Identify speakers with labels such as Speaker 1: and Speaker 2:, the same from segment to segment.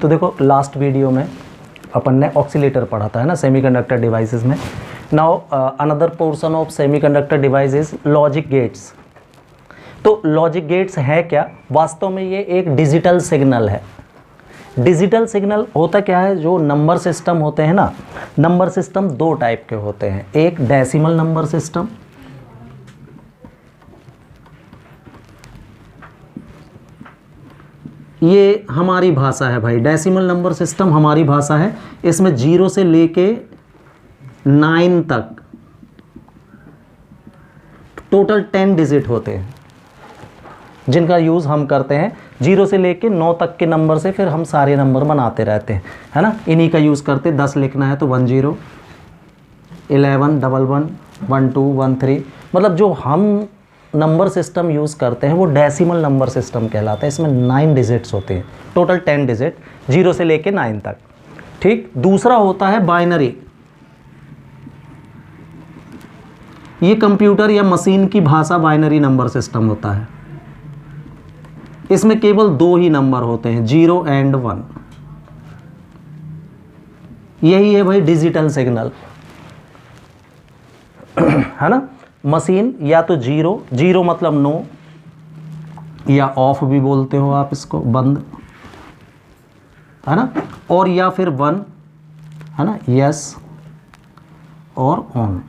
Speaker 1: तो देखो last video में अपन ने ऑक्सीलेटर पढ़ा था, है ना, सेमीकंडक्टर डिवाइसेस में। Now another portion of semiconductor device is logic gates. तो लॉजिक गेट्स है क्या? वास्तव में ये एक डिजिटल सिग्नल है। डिजिटल सिग्नल होता क्या है? जो नंबर सिस्टम होते हैं ना, नंबर सिस्टम दो टाइप के होते हैं। एक डेसिमल नंबर सिस्टम, ये हमारी भाषा है भाई, डेसिमल नंबर सिस्टम हमारी भाषा है। इसमें 0 से लेके 9 तक टोटल 10 डिजिट होते हैं जिनका यूज़ हम करते हैं। 0 से लेके 9 तक के नंबर से फिर हम सारे नंबर बनाते रहते हैं, है ना, इन्हीं का यूज़ करते। 10 लिखना है तो 10, 11, 11, 12, 13, मतलब जो हम नंबर सिस्टम यूज़ करते हैं वो डेसिमल नंबर सिस्टम कहलाता है। इसमें 9 डिजिट्स होते हैं, टोटल 10 डिजिट, 0 से लेके 9 तक। ठीक। दूसरा होता है बाइनरी। ये कंप्यूटर या मशीन की भाषा बाइनरी नंबर सिस्टम होता है। इसमें केवल 2 ही नंबर होते हैं, 0 एंड 1। यही है भाई डिजिटल सिग्नल, है ना। मशीन या तो 0 मतलब नो, या ऑफ भी बोलते हो आप इसको, बंद, है ना, और या फिर 1, है ना, यस और ऑन।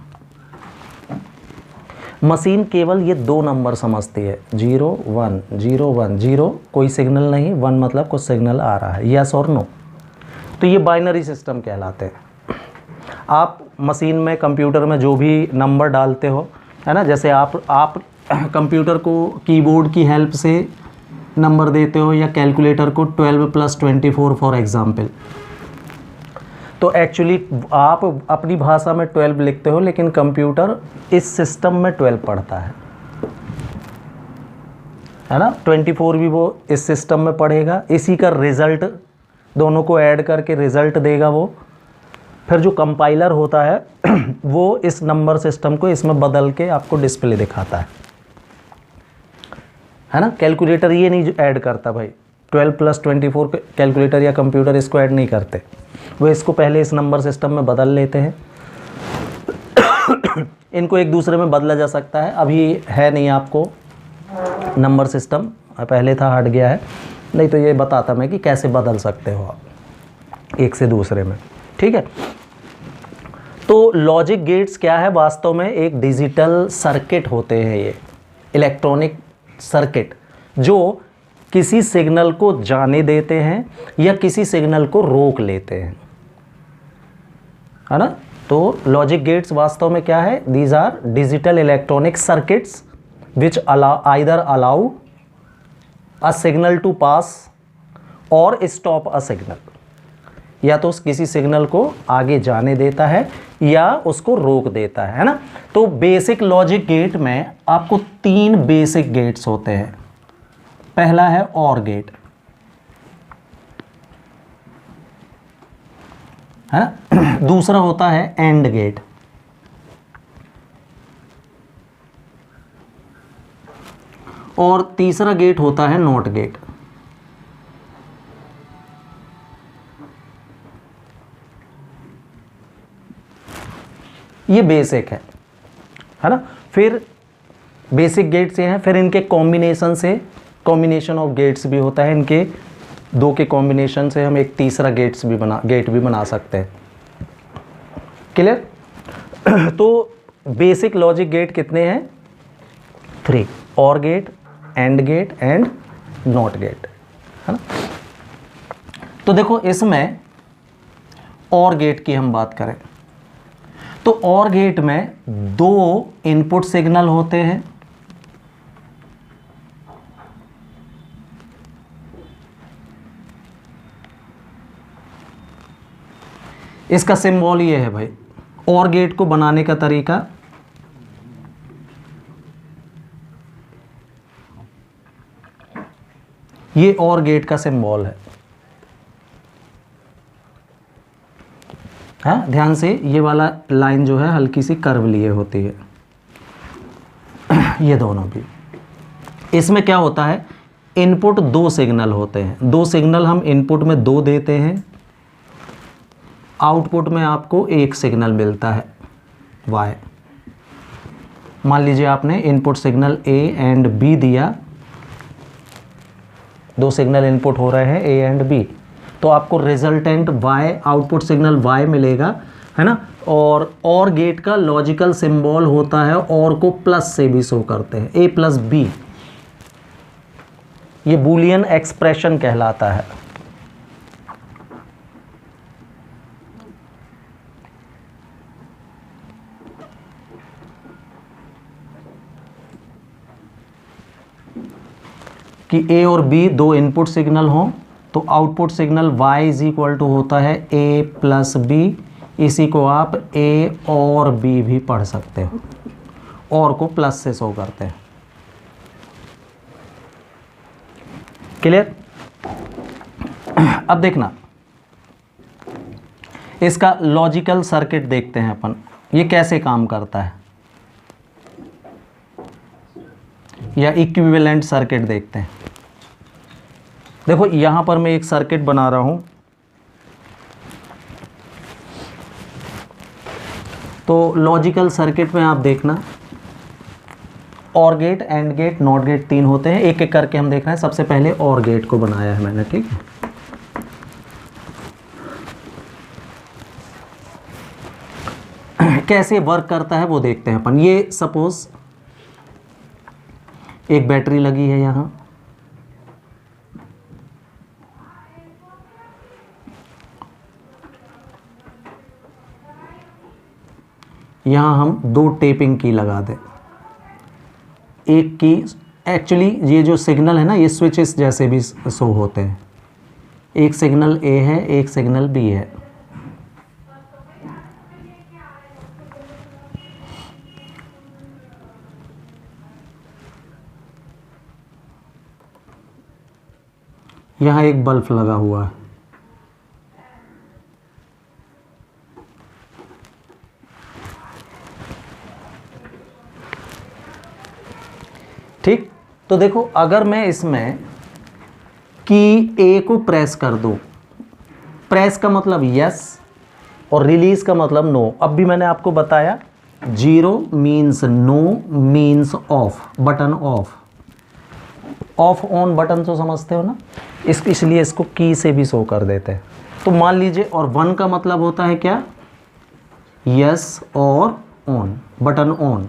Speaker 1: मशीन केवल ये 2 नंबर समझती है, 0 1, 0 1, 0 कोई सिग्नल नहीं, 1 मतलब कुछ सिग्नल आ रहा है, यस और नो। तो ये बाइनरी सिस्टम कहलाते हैं। आप मशीन में, कंप्यूटर में जो भी नंबर डालते हो, है ना, जैसे आप कंप्यूटर को कीबोर्ड की हेल्प से नंबर देते हो या कैलकुलेटर को 12 + 24 फॉर एग्जाम्पल, तो एक्चुअली आप अपनी भाषा में 12 लिखते हो, लेकिन कंप्यूटर इस सिस्टम में 12 पढ़ता है ना। 24 भी वो इस सिस्टम में पढ़ेगा, इसी का रिज़ल्ट दोनों को ऐड करके रिज़ल्ट देगा वो। फिर जो कंपाइलर होता है वो इस नंबर सिस्टम को इसमें बदल के आपको डिस्प्ले दिखाता है ना। कैलकुलेटर ये नहीं ऐड करता भाई, 12 + 24 कैलकुलेटर या कंप्यूटर इसको ऐड नहीं करते, वो इसको पहले इस नंबर सिस्टम में बदल लेते हैं। इनको एक दूसरे में बदला जा सकता है, अभी है नहीं आपको नंबर सिस्टम, पहले था, हट गया है, नहीं तो ये बताता मैं कि कैसे बदल सकते हो आप एक से दूसरे में। ठीक है। तो लॉजिक गेट्स क्या है? वास्तव में एक डिजिटल सर्किट होते हैं, ये इलेक्ट्रॉनिक सर्किट, जो किसी सिग्नल को जाने देते हैं या किसी सिग्नल को रोक लेते हैं, है ना। तो लॉजिक गेट्स वास्तव में क्या है? These are digital electronic circuits which either allow a signal to pass और स्टॉप अ सिग्नल, या तो किसी सिग्नल को आगे जाने देता है या उसको रोक देता है ना। तो बेसिक लॉजिक गेट में आपको 3 बेसिक गेट्स होते हैं। पहला है और गेट, है ना। दूसरा होता है एंड गेट, और तीसरा गेट होता है नॉट गेट। ये बेसिक है ना। फिर बेसिक गेट्स ये हैं, फिर इनके कॉम्बिनेशन से, कॉम्बिनेशन ऑफ गेट्स भी होता है, इनके 2 के कॉम्बिनेशन से हम एक तीसरा गेट भी बना सकते हैं। क्लियर। तो बेसिक लॉजिक गेट कितने हैं? 3, or gate, and gate and not gate, है ना। तो देखो इसमें और गेट की हम बात करें तो और गेट में 2 इनपुट सिग्नल होते हैं, इसका सिंबल ये है भाई। और गेट को बनाने का तरीका, ये और गेट का सिंबल है। हाँ, ध्यान से, ये वाला लाइन जो है हल्की सी कर्व लिए होती है, ये दोनों भी। इसमें क्या होता है, इनपुट दो सिग्नल होते हैं, दो सिग्नल हम इनपुट में दो देते हैं, आउटपुट में आपको एक सिग्नल मिलता है y। मान लीजिए आपने input signal a and b दिया, दो सिग्नल इनपुट हो रहे हैं a एंड b, तो आपको resultant y, output signal y मिलेगा, है ना। और गेट का लॉजिकल सिंबल होता है और को प्लस से भी शो करते हैं, a प्लस b, ये बूलियन एक्सप्रेशन कहलाता है। कि a और b दो इनपुट सिग्नल हों तो output signal y is equal to होता है a प्लस b। इसी को आप a और b भी पढ़ सकते हो, और को प्लस से शो करते हैं। क्लियर? अब देखना इसका लॉजिकल सर्किट देखते हैं अपन, ये कैसे काम करता है, या इक्विवेलेंट सर्किट देखते हैं। देखो यहां पर मैं एक सर्किट बना रहा हूं, तो लॉजिकल सर्किट में आप देखना or gate, and gate, not gate तीन होते हैं। एक एक करके हम देख रहे हैं। सबसे पहले और गेट को बनाया है मैंने, ठीक है। कैसे वर्क करता है वो देखते हैं अपन। ये सपोज एक बैटरी लगी है यहां, यहां हम दो टेपिंग की लगा दें। एक की एक्चुअली ये जो सिग्नल है ना, ये स्विचेस जैसे भी शो होते हैं। एक सिग्नल A है, एक सिग्नल B है। यहाँ एक बल्ब लगा हुआ है। ठीक, तो देखो अगर मैं इसमें की A को प्रेस कर दूं, प्रेस का मतलब यस और रिलीज का मतलब नो। अब भी मैंने आपको बताया 0 means no means off, button off. Off on button तो समझते हो ना, इसलिए इसको की से भी शो कर देते हैं। तो मान लीजिए, और 1 का मतलब होता है क्या, यस और on, button on,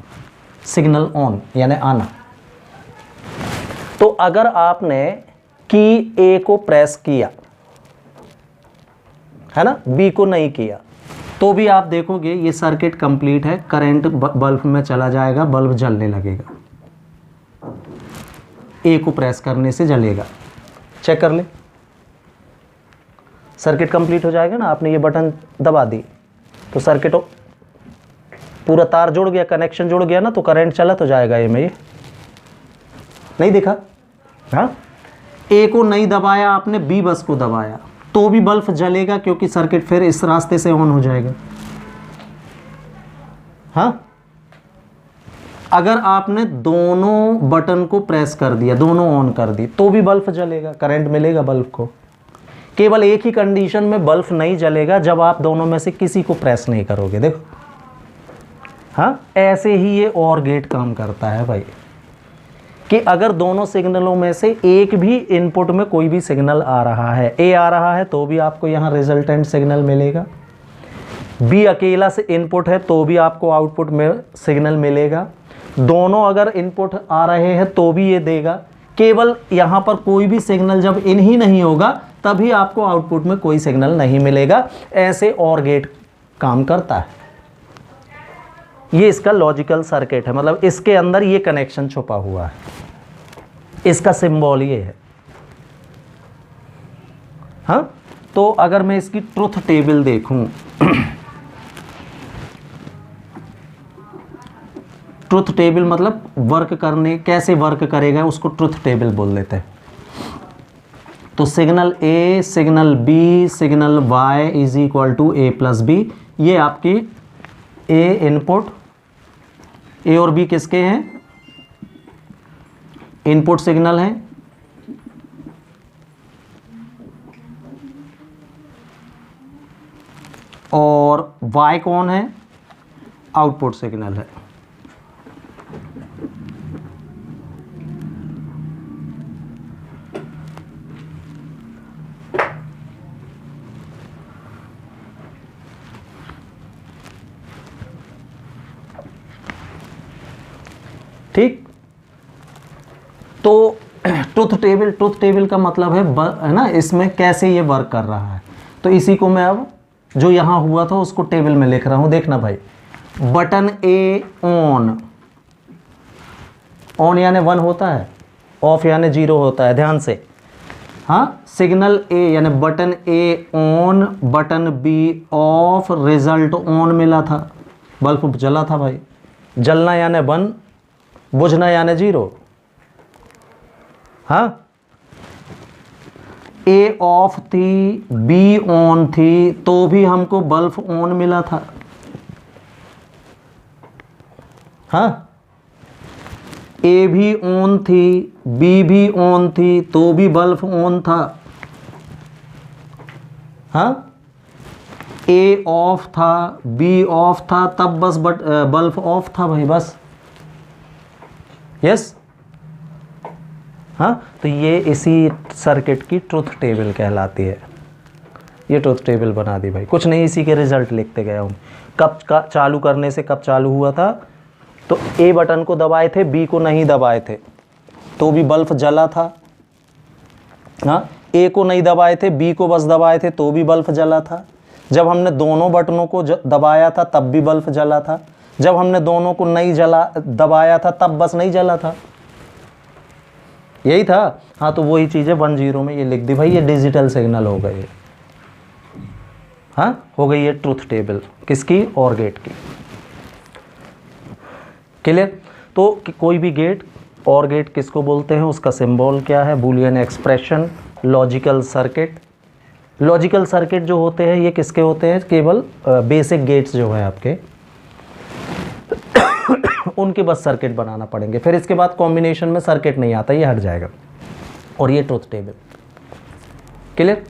Speaker 1: signal on यानी आना। तो अगर आपने की A को प्रेस किया है ना, B को नहीं किया, तो भी आप देखोगे ये सर्किट कंप्लीट है। करंट बल्ब में चला जाएगा, बल्ब जलने लगेगा। A को प्रेस करने से जलेगा। चेक कर ले, सर्किट कंप्लीट हो जाएगा ना। आपने ये बटन दबा दी तो सर्किट पूरा तार जुड़ गया, कनेक्शन जुड़ गया ना, तो करंट चला तो जाएगा। ये में ये नहीं दिखा, हाँ। A को नहीं दबाया आपने, B बस को दबाया तो भी बल्ब जलेगा, क्योंकि सर्किट फिर इस रास्ते से ऑन हो जाएगा, हाँ। अगर आपने दोनों बटन को प्रेस कर दिया, दोनों ऑन कर दी, तो भी बल्ब जलेगा, करंट मिलेगा बल्ब को। केवल एक ही कंडीशन में बल्ब नहीं जलेगा, जब आप दोनों में से किसी को प्रेस नहीं करोगे। देखो, हाँ, ऐसे ही ये और गेट काम करता है भाई, कि अगर दोनों सिग्नलों में से एक भी इनपुट में कोई भी सिग्नल आ रहा है, A आ रहा है तो भी आपको यहाँ रिजल्टेंट सिग्नल मिलेगा, B अकेला से इनपुट है तो भी आपको आउटपुट में सिग्नल मिलेगा, दोनों अगर इनपुट आ रहे हैं तो भी ये देगा। केवल यहाँ पर कोई भी सिग्नल जब इन ही नहीं होगा तभी आपको आउटपुट में कोई सिग्नल नहीं मिलेगा। ऐसे और गेट काम करता है। ये इसका लॉजिकल सर्किट है, मतलब इसके अंदर ये कनेक्शन छुपा हुआ है, इसका सिंबल ये है, हाँ। तो अगर मैं इसकी ट्रुथ टेबल देखूं, ट्रुथ टेबल मतलब वर्क करने, कैसे वर्क करेगा उसको ट्रुथ टेबल बोल देते हैं। तो signal A, signal B, signal Y is equal to A plus B। ये आपकी A इनपुट, A और B किसके हैं, इनपुट सिग्नल हैं, और y कौन है, आउटपुट सिग्नल है। ठीक, तो ट्रुथ टेबल का मतलब है ना, इसमें कैसे ये वर्क कर रहा है। तो इसी को मैं अब जो यहाँ हुआ था उसको टेबल में लिख रहा हूँ। देखना भाई, बटन ए ऑन, ऑन यानी 1 होता है, ऑफ यानी 0 होता है, ध्यान से। हाँ, सिग्नल ए यानी button A on, button B off, result on मिला था, बल्ब जला था भाई। जलना यानी 1, बुझना यानी 0। हाँ, ए ऑफ थी, बी ऑन थी, तो भी हमको बल्ब ऑन मिला था। हाँ, ए भी ऑन थी, बी भी ऑन थी, तो भी बल्ब ऑन था। हाँ, ए ऑफ था, बी ऑफ था, तब बस बल्ब ऑफ था भाई, बस। यस। हाँ, तो ये इसी सर्किट की ट्रुथ टेबल कहलाती है। ये ट्रुथ टेबल बना दी भाई, कुछ नहीं, इसी के रिजल्ट लिखते गया हूँ। कब का चालू करने से कब चालू हुआ था, तो ए बटन को दबाए थे, बी को नहीं दबाए थे, तो भी बल्ब जला था। हाँ, ए को नहीं दबाए थे, बी को बस दबाए थे, तो भी बल्ब जला था। जब हमने दोनों बटनों को दबाया था तब भी बल्ब जला था। जब हमने दोनों को नहीं दबाया था तब बस नहीं जला था। यही था। हाँ, तो वही चीज़ है 1 0 में ये लिख दी भाई, ये डिजिटल सिग्नल हो गई। हाँ, हो गई ये ट्रुथ टेबल किसकी, और गेट की। क्लियर। तो कोई भी गेट, और गेट किसको बोलते हैं, उसका सिंबल क्या है, Boolean expression, logical circuit. Logical circuit जो होते हैं ये किसके होते हैं, केवल बेसिक गेट्स जो है आपके उनके बस सर्किट बनाना पड़ेंगे, फिर इसके बाद कॉम्बिनेशन में सर्किट नहीं आता, ये हट जाएगा। और ये ट्रुथ टेबल। क्लियर।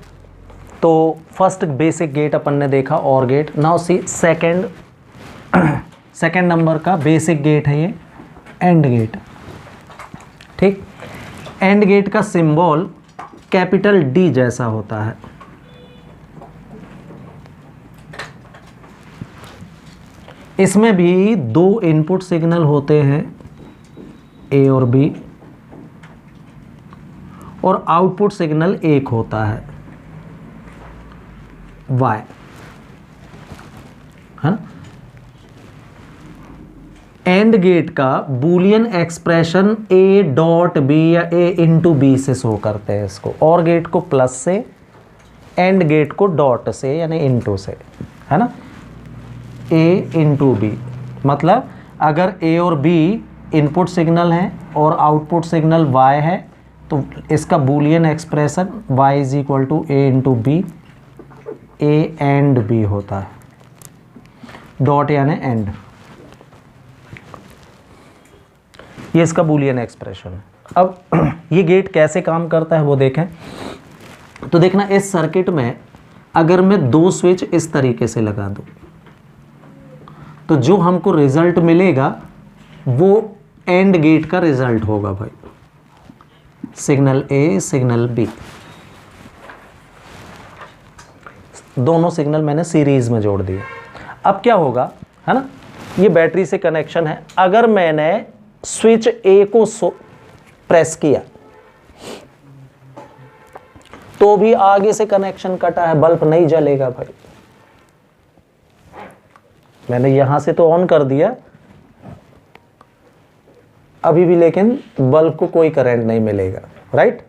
Speaker 1: तो फर्स्ट बेसिक गेट अपन ने देखा, or gate. Now see second number का बेसिक गेट है ये एंड गेट। ठीक, एंड गेट का सिंबल कैपिटल डी जैसा होता है। इसमें भी 2 इनपुट सिग्नल होते हैं, ए और बी, और आउटपुट सिग्नल एक होता है, वाई, है ना। एंड गेट का Boolean expression A dot B या ए इंटू बी से शो करते हैं इसको। और गेट को प्लस से, एंड गेट को डॉट से यानी इंटू से, है ना। ए इंटू बी मतलब अगर ए और बी इनपुट सिग्नल हैं और आउटपुट सिग्नल वाई है, तो इसका Boolean expression Y is equal to A into B, A and B होता है, डॉट यानी एंड। ये इसका बूलियन एक्सप्रेशन है। अब ये गेट कैसे काम करता है वो देखें। तो देखना, इस सर्किट में अगर मैं 2 स्विच इस तरीके से लगा दूं, तो जो हमको रिजल्ट मिलेगा वो एंड गेट का रिजल्ट होगा भाई, सिग्नल ए सिग्नल बी। दोनों सिग्नल मैंने सीरीज में जोड़ दिए। अब क्या होगा, है ना, ये बैटरी से कनेक्शन है। अगर मैंने स्विच ए को प्रेस किया तो भी आगे से कनेक्शन कटा है, बल्ब नहीं जलेगा भाई। मैंने यहां से तो ऑन कर दिया अभी भी, लेकिन बल्ब को कोई करंट नहीं मिलेगा, राइट।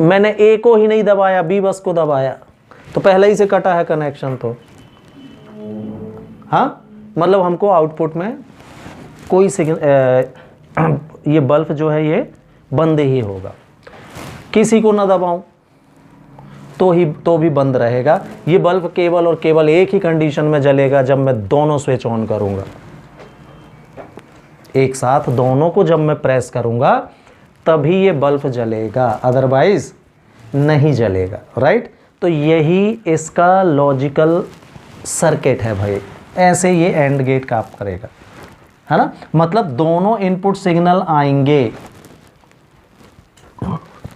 Speaker 1: मैंने ए को ही नहीं दबाया, बी बस को दबाया, तो पहले ही से कटा है कनेक्शन। तो हाँ, मतलब हमको आउटपुट में कोई ये बल्ब जो है ये बंद ही होगा। किसी को ना दबाऊं तो भी बंद रहेगा। ये बल्ब केवल और केवल एक ही कंडीशन में जलेगा, जब मैं दोनों स्विच ऑन करूंगा, एक साथ दोनों को जब मैं प्रेस करूंगा तभी ये बल्ब जलेगा, अदरवाइज नहीं जलेगा, राइट। तो यही इसका लॉजिकल सर्किट है भाई, ऐसे ये एंड गेट काम करेगा, है ना। मतलब दोनों इनपुट सिग्नल आएंगे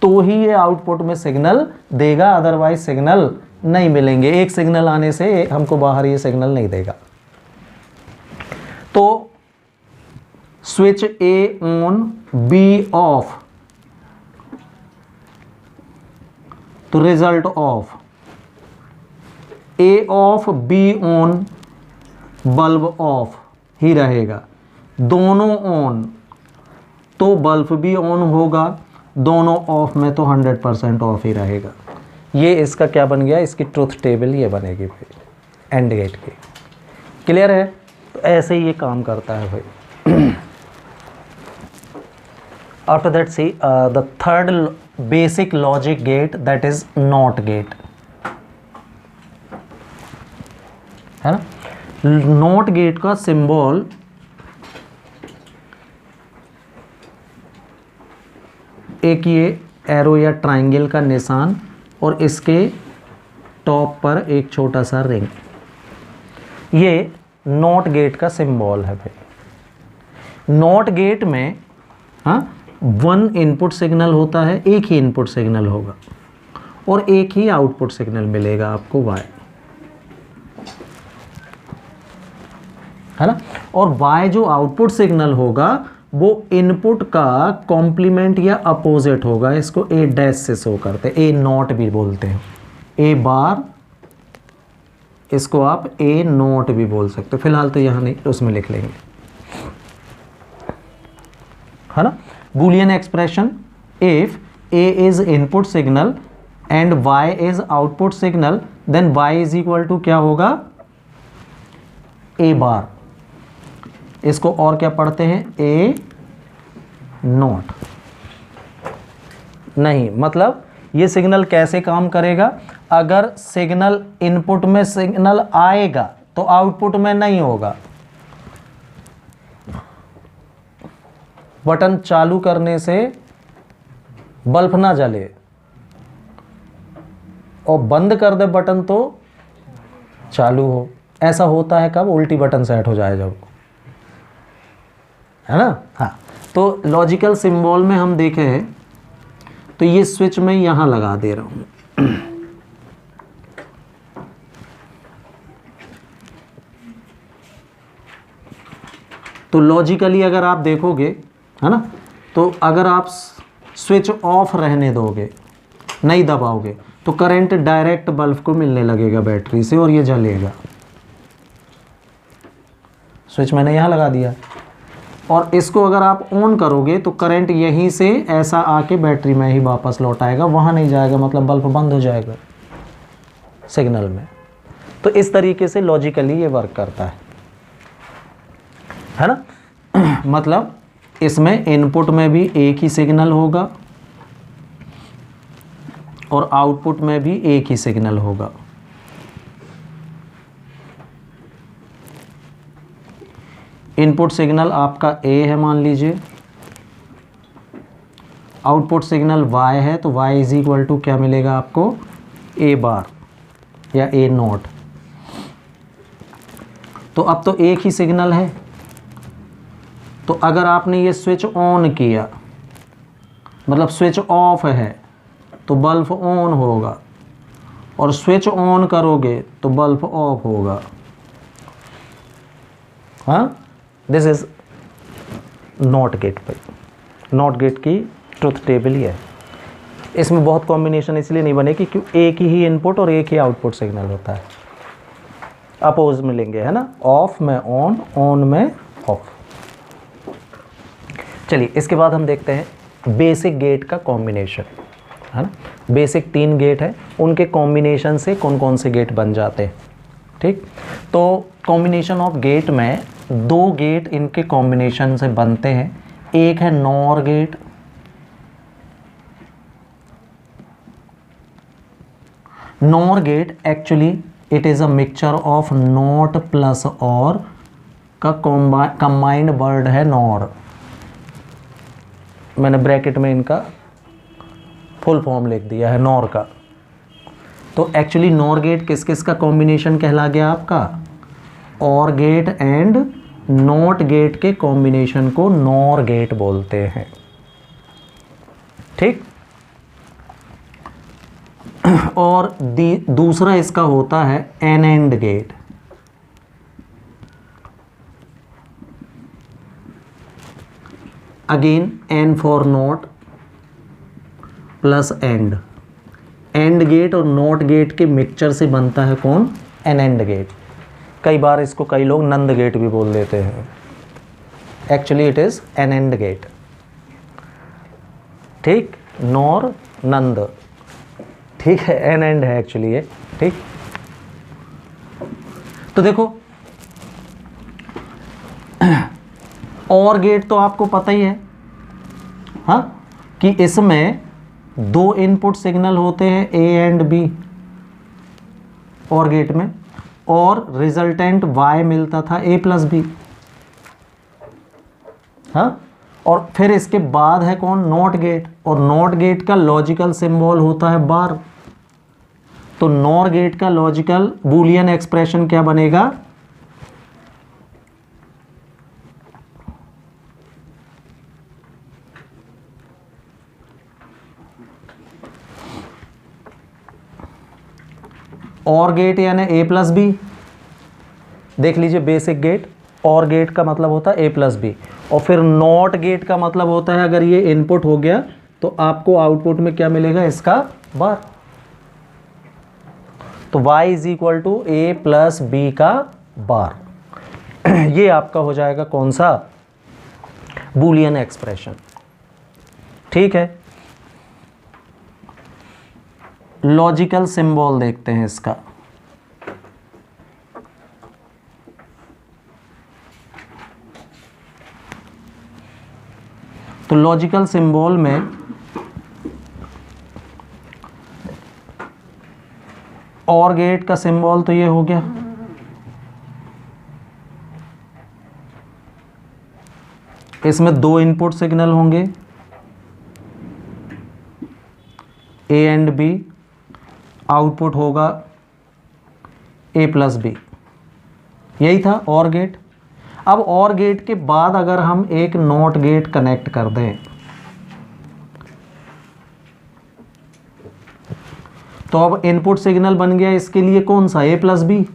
Speaker 1: तो ही ये आउटपुट में सिग्नल देगा, अदरवाइज सिग्नल नहीं मिलेंगे। एक सिग्नल आने से हमको बाहर ये सिग्नल नहीं देगा। तो switch A on B off, तो result of A off B on bulb off ही रहेगा। दोनों ऑन तो बल्ब भी ऑन होगा, दोनों ऑफ में तो 100% ऑफ ही रहेगा। ये इसका क्या बन गया, इसकी ट्रुथ टेबल ये बनेगी भाई एंड गेट की। क्लियर है। तो ऐसे ही ये काम करता है भाई। After that see the third basic logic gate, that is not gate, है ना। नॉट गेट का सिंबल एक ये एरो या ट्रायंगल का निशान और इसके टॉप पर एक छोटा सा रिंग, ये नॉट गेट का सिंबल है भाई। नॉट गेट में वन इनपुट सिग्नल होता है, एक ही इनपुट सिग्नल होगा और एक ही आउटपुट सिग्नल मिलेगा आपको y, है ना। और y जो आउटपुट सिग्नल होगा वो इनपुट का कॉम्प्लीमेंट या अपोजिट होगा। इसको a डैश से शो करते हैं, a नॉट भी बोलते हैं, a बार, इसको आप a नॉट भी बोल सकते हो। फिलहाल तो यहाँ नहीं, उसमें लिख लेंगे, है ना। Boolean expression, if a is input signal and y is output signal, then y is equal to क्या होगा, a बार। इसको और क्या पढ़ते हैं, a नॉट। नहीं, मतलब ये सिग्नल कैसे काम करेगा, अगर सिग्नल इनपुट में सिग्नल आएगा तो आउटपुट में नहीं होगा। बटन चालू करने से बल्ब ना जले और बंद कर दे बटन तो चालू हो। ऐसा होता है कब, उल्टी बटन सेट हो जाए जब, है ना। हाँ, तो लॉजिकल सिंबल में हम देखे हैं, तो ये स्विच मैं यहां लगा दे रहा हूं। तो लॉजिकली अगर आप देखोगे, है ना, तो अगर आप स्विच ऑफ रहने दोगे, नहीं दबाओगे, तो करंट डायरेक्ट बल्ब को मिलने लगेगा बैटरी से और ये जलेगा। स्विच मैंने यहाँ लगा दिया और इसको अगर आप ऑन करोगे तो करंट यहीं से ऐसा आके बैटरी में ही वापस लौट आएगा, वहाँ नहीं जाएगा, मतलब बल्ब बंद हो जाएगा सिग्नल में। तो इस तरीके से लॉजिकली ये वर्क करता है ना। मतलब इसमें इनपुट में भी एक ही सिग्नल होगा और आउटपुट में भी एक ही सिग्नल होगा। इनपुट सिग्नल आपका A है मान लीजिए, आउटपुट सिग्नल Y है, तो Y इज इक्वल टू क्या मिलेगा आपको, A बार या A नॉट। तो अब तो एक ही सिग्नल है, तो अगर आपने ये स्विच ऑन किया, मतलब स्विच ऑफ है तो बल्ब ऑन होगा, और स्विच ऑन करोगे तो बल्ब ऑफ होगा। हाँ, दिस इज नॉट गेट पर। नॉट गेट की ट्रुथ टेबल ही है। इसमें बहुत कॉम्बिनेशन इसलिए नहीं बनेगी क्योंकि एक ही इनपुट और एक ही आउटपुट सिग्नल होता है, अपोज मिलेंगे, है ना। ऑफ में ऑन, ऑन में ऑफ। चलिए इसके बाद हम देखते हैं बेसिक गेट का कॉम्बिनेशन, है ना। बेसिक 3 गेट है, उनके कॉम्बिनेशन से कौन कौन से गेट बन जाते हैं। ठीक, तो कॉम्बिनेशन ऑफ गेट में 2 गेट इनके कॉम्बिनेशन से बनते हैं। एक है nor gate, nor gate actually it is a mixture of not plus or का कंबाइंड वर्ड है नॉर। मैंने ब्रैकेट में इनका फुल फॉर्म लिख दिया है नॉर का। तो एक्चुअली नॉर गेट किस किस का कॉम्बिनेशन कहला गया आपका? Or gate and not gate के कॉम्बिनेशन को नॉर गेट बोलते हैं। ठीक। और दूसरा इसका होता है nand gate. Again N for not plus and. And gate और नॉट गेट के मिक्सचर से बनता है कौन? Nand gate. कई बार इसको कई लोग नंद गेट भी बोल देते हैं। Actually it is nand gate. ठीक, नॉर नंद, ठीक है, एन एंड है एक्चुअली ये। ठीक, तो देखो और गेट तो आपको पता ही है, हाँ, कि इसमें दो इनपुट सिग्नल होते हैं ए एंड बी और गेट में, और रिजल्टेंट y मिलता था a प्लस बी। हाँ, और फिर इसके बाद है कौन? Not gate. और नॉट गेट का लॉजिकल सिंबल होता है बार। तो नॉर गेट का लॉजिकल बूलियन एक्सप्रेशन क्या बनेगा? और गेट यानी ए प्लस बी। देख लीजिए बेसिक गेट, और गेट का मतलब होता है ए प्लस बी, और फिर नॉट गेट का मतलब होता है अगर ये इनपुट हो गया तो आपको आउटपुट में क्या मिलेगा? इसका बार। तो y is equal to A plus B का बार। ये आपका हो जाएगा कौन सा? Boolean expression. ठीक है, लॉजिकल सिंबल देखते हैं इसका। तो लॉजिकल सिंबल में और गेट का सिंबल तो ये हो गया, इसमें दो इनपुट सिग्नल होंगे ए एंड बी, आउटपुट होगा ए प्लस बी। यही था और गेट। अब और गेट के बाद अगर हम एक नॉट गेट कनेक्ट कर दें तो अब इनपुट सिग्नल बन गया इसके लिए कौन सा? ए प्लस बी।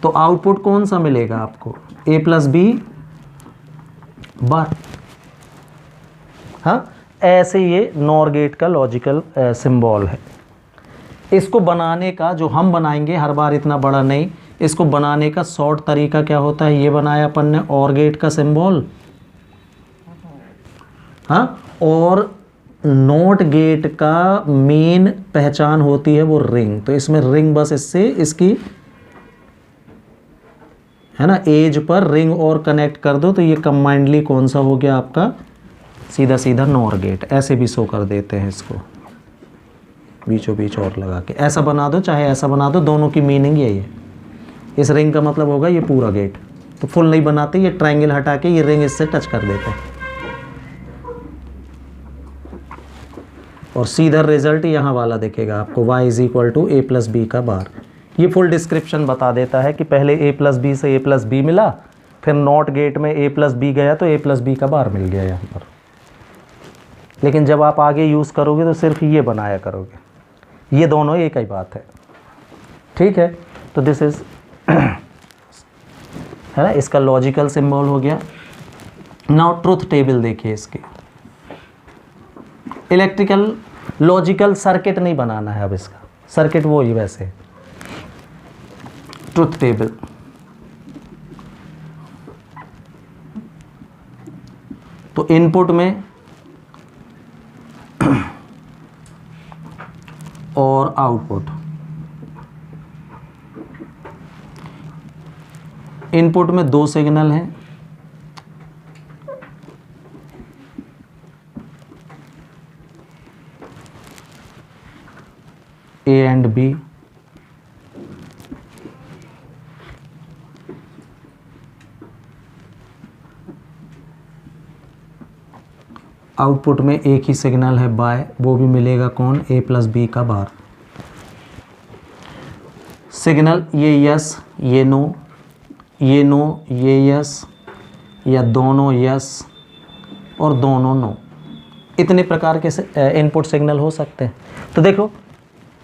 Speaker 1: तो आउटपुट कौन सा मिलेगा आपको? ए प्लस बी बार। हाँ, ऐसे ये नॉर गेट का लॉजिकल सिंबल है। इसको बनाने का, जो हम बनाएंगे हर बार इतना बड़ा नहीं, इसको बनाने का शॉर्ट तरीका क्या होता है? ये बनाया अपन ने और गेट का सिंबल, हाँ, और नॉट गेट का मेन पहचान होती है वो रिंग। तो इसमें रिंग, बस इससे इसकी है ना एज पर रिंग और कनेक्ट कर दो तो ये कंबाइंडली कौन सा हो गया आपका? सीधा सीधा नॉर गेट। ऐसे भी शो कर देते हैं इसको, बीचों बीच और लगा के ऐसा बना दो, चाहे ऐसा बना दो, दोनों की मीनिंग यही है। इस रिंग का मतलब होगा ये पूरा गेट। तो फुल नहीं बनाते, ये ट्रायंगल हटा के ये रिंग इससे टच कर देते हैं और सीधा रिजल्ट यहाँ वाला दिखेगा आपको, y is equal to A plus B का बार। ये फुल डिस्क्रिप्शन बता देता है कि पहले ए प्लस बी से ए प्लस बी मिला, फिर नॉट गेट में ए प्लस बी गया तो ए प्लस बी का बार मिल गया यहाँ पर। लेकिन जब आप आगे यूज़ करोगे तो सिर्फ ये बनाया करोगे, ये दोनों एक ही बात है। ठीक है, तो दिस इज है ना, इसका लॉजिकल सिंबल हो गया। नाउ ट्रुथ टेबल देखिए इसकी। इलेक्ट्रिकल लॉजिकल सर्किट नहीं बनाना है अब इसका, सर्किट वो ही वैसे। ट्रुथ टेबल, तो इनपुट में और आउटपुट। इनपुट में दो सिग्नल हैं, ए एंड बी। आउटपुट में एक ही सिग्नल है बाय, वो भी मिलेगा कौन? ए प्लस बी का बार। सिग्नल ये यस, ये नो, ये नो, ये यस, या दोनों यस और दोनों नो, इतने प्रकार के इनपुट सिग्नल हो सकते हैं। तो देखो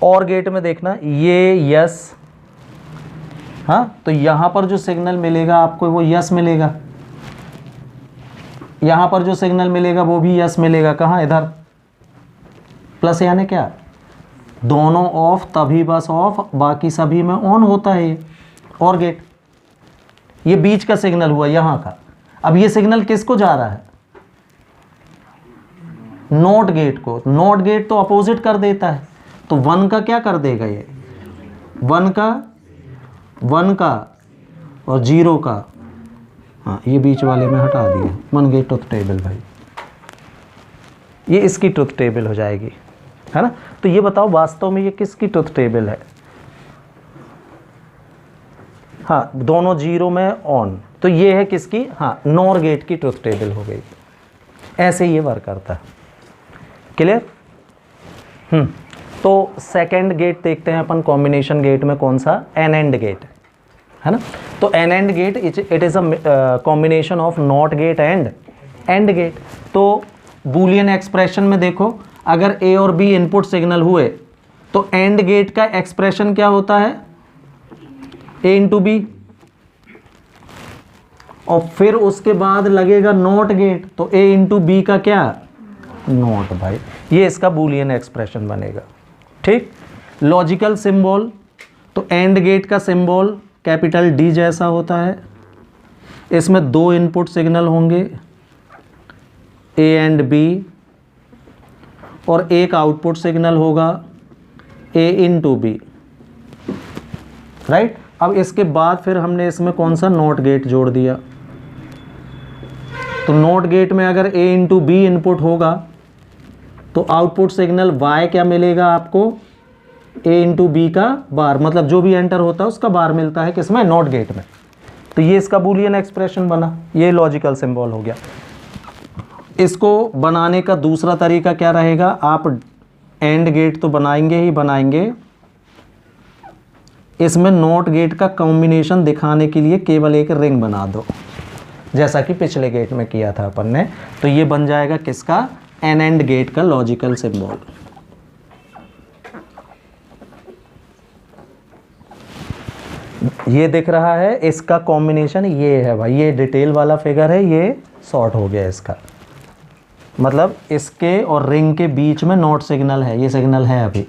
Speaker 1: और गेट में देखना, ये यस, हाँ, तो यहाँ पर जो सिग्नल मिलेगा आपको वो यस मिलेगा, यहाँ पर जो सिग्नल मिलेगा वो भी यस मिलेगा। कहाँ? इधर प्लस, यानी क्या, दोनों ऑफ तभी बस ऑफ, बाकी सभी में ऑन होता है ये और गेट। ये बीच का सिग्नल हुआ यहाँ का। अब ये सिग्नल किसको जा रहा है? नॉट गेट को। नॉट गेट तो अपोजिट कर देता है, तो 1 का क्या कर देगा ये? 1 का और 0 का, हाँ ये बीच वाले में हटा दिया। 1 गेट ट्रुथ टेबल भाई, ये इसकी ट्रुथ टेबल हो जाएगी, है ना। तो ये बताओ वास्तव में ये किसकी ट्रुथ टेबल है? हाँ, दोनों 0 में ऑन, तो ये है किसकी? हाँ, नॉर गेट की ट्रुथ टेबल हो गई। ऐसे ये वर्क करता है। क्लियर? तो सेकंड गेट देखते हैं अपन कॉम्बिनेशन गेट में, कौन सा? एन एंड गेट, है ना। तो nand gate it is a combination of not gate and and gate. तो बूलियन एक्सप्रेशन में देखो, अगर ए और बी इनपुट सिग्नल हुए तो एंड गेट का एक्सप्रेशन क्या होता है? ए इंटू बी, और फिर उसके बाद लगेगा नॉट गेट, तो ए इंटू बी का क्या? नॉट भाई। ये इसका बूलियन एक्सप्रेशन बनेगा। ठीक। लॉजिकल सिंबल, तो एंड गेट का सिंबल कैपिटल डी जैसा होता है। इसमें 2 इनपुट सिग्नल होंगे, ए एंड बी, और एक आउटपुट सिग्नल होगा ए इंटू बी, राइट। अब इसके बाद फिर हमने इसमें कौन सा? नॉट गेट जोड़ दिया। तो नॉट गेट में अगर ए इंटू बी इनपुट होगा तो आउटपुट सिग्नल वाई क्या मिलेगा आपको? ए इंटू बी का बार, मतलब जो भी एंटर होता है उसका बार मिलता है किसमें? नॉट गेट में। तो ये इसका बूलियन एक्सप्रेशन बना, ये लॉजिकल सिंबल हो गया। इसको बनाने का दूसरा तरीका क्या रहेगा? आप एंड गेट तो बनाएंगे ही बनाएंगे, इसमें नॉट गेट का कॉम्बिनेशन दिखाने के लिए केवल एक रिंग बना दो, जैसा कि पिछले गेट में किया था अपन ने। तो ये बन जाएगा किसका? एन एंड गेट का लॉजिकल सिंबल। ये दिख रहा है, इसका कॉम्बिनेशन ये है भाई, ये डिटेल वाला फिगर है, ये शॉर्ट हो गया इसका, मतलब इसके और रिंग के बीच में नॉट सिग्नल है, ये सिग्नल है अभी,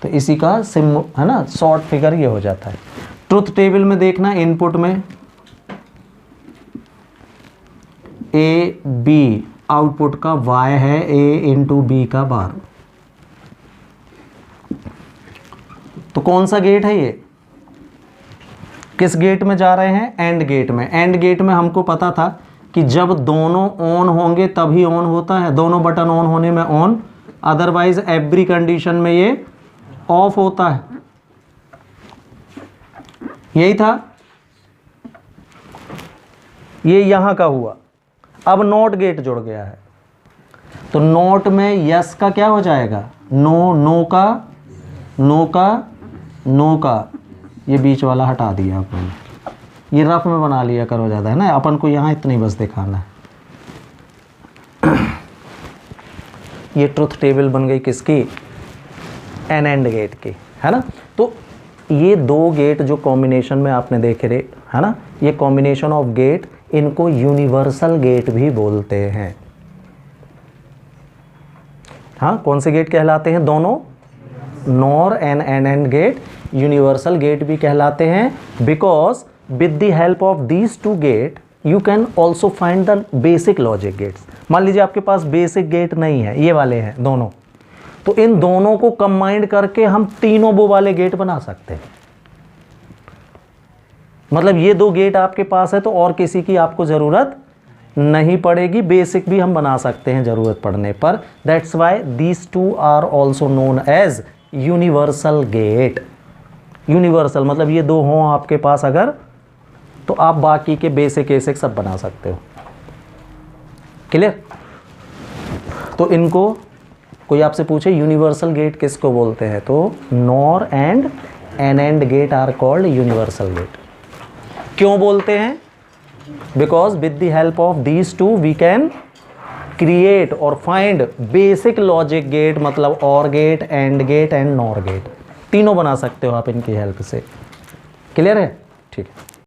Speaker 1: तो इसी का सिंबल है ना, शॉर्ट फिगर ये हो जाता है। ट्रुथ टेबल में देखना, इनपुट में ए बी, आउटपुट का y है a इंटू बी का बार। तो कौन सा गेट है ये? किस गेट में जा रहे हैं? एंड गेट में। एंड गेट में हमको पता था कि जब दोनों ऑन होंगे तभी ऑन होता है, दोनों बटन ऑन होने में ऑन, अदरवाइज एवरी कंडीशन में ये ऑफ होता है। यही था, ये यहां का हुआ। अब नॉट गेट जुड़ गया है, तो नॉट में यस का क्या हो जाएगा? नो, नो का, नो का, नो का, ये बीच वाला हटा दिया अपन, ये रफ में बना लिया करो ज़्यादा, है ना, अपन को यहाँ इतनी बस दिखाना है। ये ट्रुथ टेबल बन गई किसकी? एन एंड गेट की, है ना। तो ये 2 गेट जो कॉम्बिनेशन में आपने देखे रहे, है ना, ये कॉम्बिनेशन ऑफ गेट, इनको यूनिवर्सल गेट भी बोलते हैं। हाँ, कौन से गेट कहलाते हैं? दोनों, nor and and gate universal gate भी कहलाते हैं, because with the help of these 2 gate you can also find the basic logic gates. मान लीजिए आपके पास बेसिक गेट नहीं है, ये वाले हैं दोनों, तो इन दोनों को कंबाइंड करके हम तीनों वो वाले गेट बना सकते हैं। मतलब ये 2 गेट आपके पास है तो और किसी की आपको ज़रूरत नहीं पड़ेगी, बेसिक भी हम बना सकते हैं ज़रूरत पड़ने पर। That's why these 2 are also known as universal gate. Universal मतलब ये 2 हों आपके पास अगर, तो आप बाकी के बेसिक सब बना सकते हो। क्लियर? तो इनको कोई आपसे पूछे यूनिवर्सल गेट किसको बोलते हैं, तो nor and nand gate are called universal gate. क्यों बोलते हैं? Because with the help of these two we can create और फाइंड बेसिक लॉजिक गेट, मतलब or gate, and gate and nor gate, तीनों बना सकते हो आप इनकी हेल्प से। क्लियर है? ठीक है।